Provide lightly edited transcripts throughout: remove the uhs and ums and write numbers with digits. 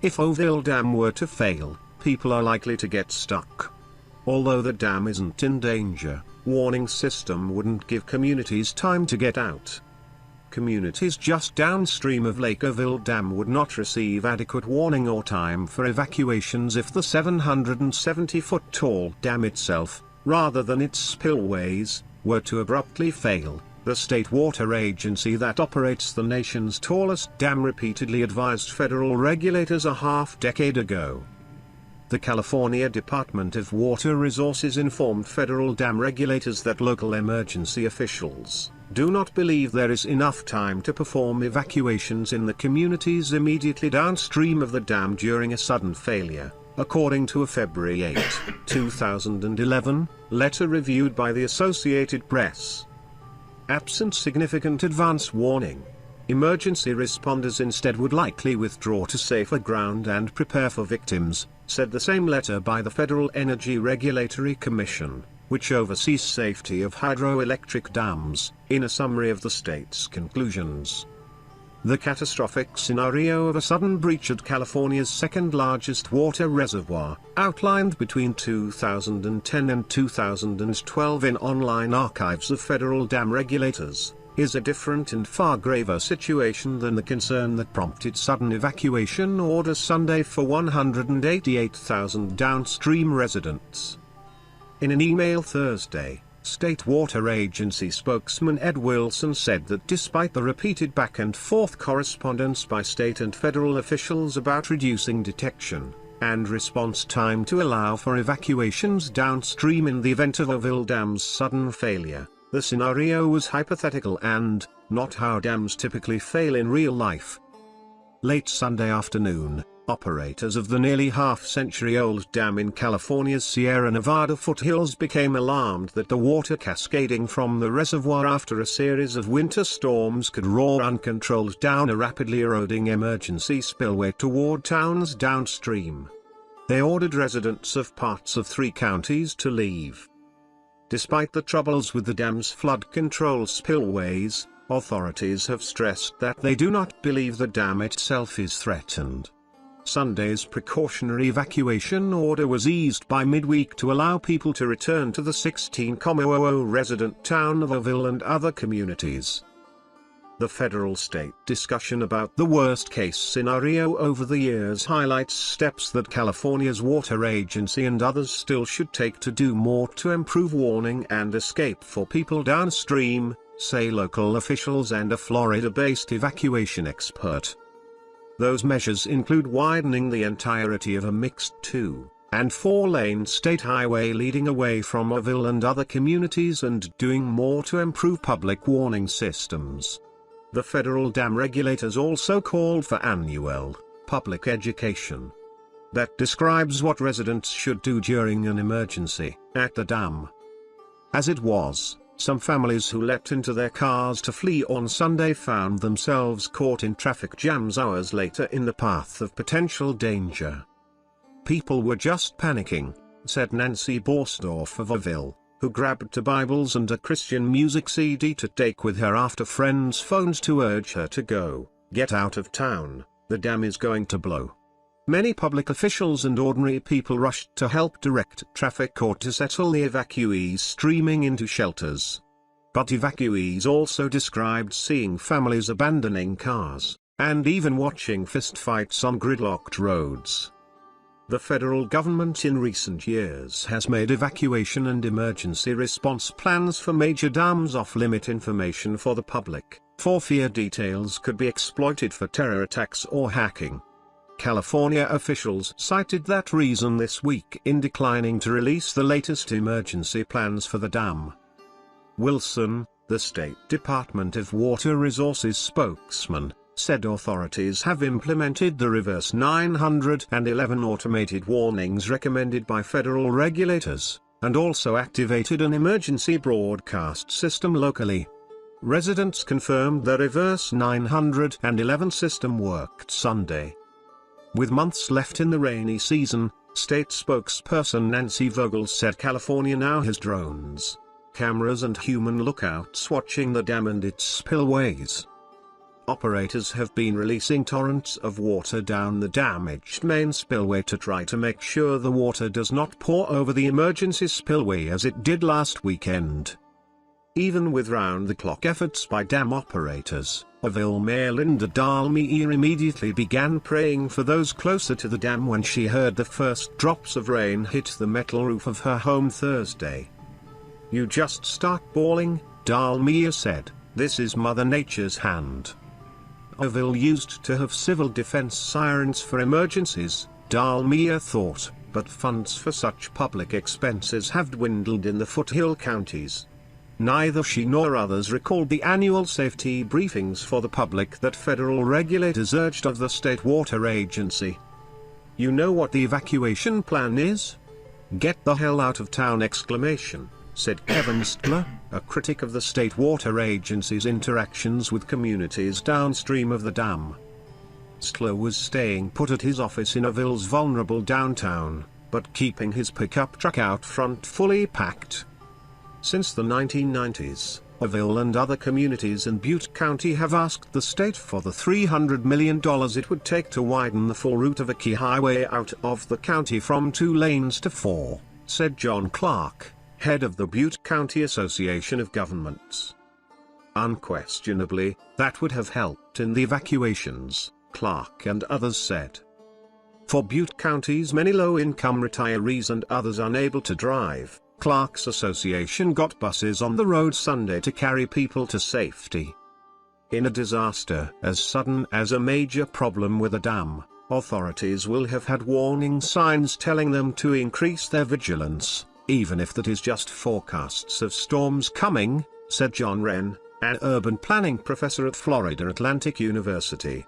If Oroville Dam were to fail, people are likely to get stuck. Although the dam isn't in danger, warning system wouldn't give communities time to get out. Communities just downstream of Lake Oroville Dam would not receive adequate warning or time for evacuations if the 770-foot-tall dam itself, rather than its spillways, were to abruptly fail. The state water agency that operates the nation's tallest dam repeatedly advised federal regulators a half-decade ago. The California Department of Water Resources informed federal dam regulators that local emergency officials do not believe there is enough time to perform evacuations in the communities immediately downstream of the dam during a sudden failure, according to a February 8, 2011, letter reviewed by the Associated Press. Absent significant advance warning, emergency responders instead would likely withdraw to safer ground and prepare for victims, said the same letter by the Federal Energy Regulatory Commission, which oversees safety of hydroelectric dams, in a summary of the state's conclusions. The catastrophic scenario of a sudden breach at California's second-largest water reservoir, outlined between 2010 and 2012 in online archives of federal dam regulators, is a different and far graver situation than the concern that prompted sudden evacuation orders Sunday for 188,000 downstream residents. In an email Thursday, State Water Agency spokesman Ed Wilson said that despite the repeated back-and-forth correspondence by state and federal officials about reducing detection and response time to allow for evacuations downstream in the event of Oroville Dam's sudden failure, the scenario was hypothetical and not how dams typically fail in real life. Late Sunday afternoon, operators of the nearly half-century-old dam in California's Sierra Nevada foothills became alarmed that the water cascading from the reservoir after a series of winter storms could roar uncontrolled down a rapidly eroding emergency spillway toward towns downstream. They ordered residents of parts of 3 counties to leave. Despite the troubles with the dam's flood control spillways, authorities have stressed that they do not believe the dam itself is threatened. Sunday's precautionary evacuation order was eased by midweek to allow people to return to the 16,000 resident town of Oroville and other communities. The federal-state discussion about the worst-case scenario over the years highlights steps that California's water agency and others still should take to do more to improve warning and escape for people downstream, say local officials and a Florida-based evacuation expert. Those measures include widening the entirety of a mixed 2- and 4-lane state highway leading away from Oroville and other communities and doing more to improve public warning systems. The federal dam regulators also called for annual public education that describes what residents should do during an emergency at the dam. As it was, some families who leapt into their cars to flee on Sunday found themselves caught in traffic jams hours later in the path of potential danger. People were just panicking, said Nancy Borsdorf of Oroville, who grabbed 2 Bibles and a Christian music CD to take with her after friends phoned to urge her to go, "Get out of town, the dam is going to blow." Many public officials and ordinary people rushed to help direct traffic or to settle the evacuees streaming into shelters. But evacuees also described seeing families abandoning cars, and even watching fistfights on gridlocked roads. The federal government in recent years has made evacuation and emergency response plans for major dams off-limit information for the public, for fear details could be exploited for terror attacks or hacking. California officials cited that reason this week in declining to release the latest emergency plans for the dam. Wilson, the State Department of Water Resources spokesman, said authorities have implemented the reverse 911 automated warnings recommended by federal regulators, and also activated an emergency broadcast system locally. Residents confirmed the reverse 911 system worked Sunday. With months left in the rainy season, state spokesperson Nancy Vogel said California now has drones, cameras and human lookouts watching the dam and its spillways. Operators have been releasing torrents of water down the damaged main spillway to try to make sure the water does not pour over the emergency spillway as it did last weekend. Even with round-the-clock efforts by dam operators, Oroville Mayor Linda Dalmier immediately began praying for those closer to the dam when she heard the first drops of rain hit the metal roof of her home Thursday. "You just start bawling," Dalmier said. "This is Mother Nature's hand." Oroville used to have civil defense sirens for emergencies, Dalmier thought, but funds for such public expenses have dwindled in the foothill counties. Neither she nor others recalled the annual safety briefings for the public that federal regulators urged of the state water agency. "You know what the evacuation plan is? Get the hell out of town!" said Kevin Stler, a critic of the state water agency's interactions with communities downstream of the dam. Stler was staying put at his office in Oroville's vulnerable downtown, but keeping his pickup truck out front fully packed. Since the 1990s, Oroville and other communities in Butte County have asked the state for the $300 million it would take to widen the full route of a key highway out of the county from 2 lanes to 4, said John Clark, head of the Butte County Association of Governments. Unquestionably, that would have helped in the evacuations, Clark and others said. For Butte County's many low-income retirees and others unable to drive, Clark's association got buses on the road Sunday to carry people to safety. In a disaster as sudden as a major problem with a dam, authorities will have had warning signs telling them to increase their vigilance, even if that is just forecasts of storms coming, said John Wren, an urban planning professor at Florida Atlantic University.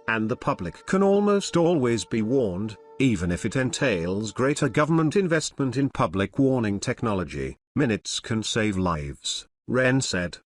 And the public can almost always be warned, even if it entails greater government investment in public warning technology. Minutes can save lives, Wren said.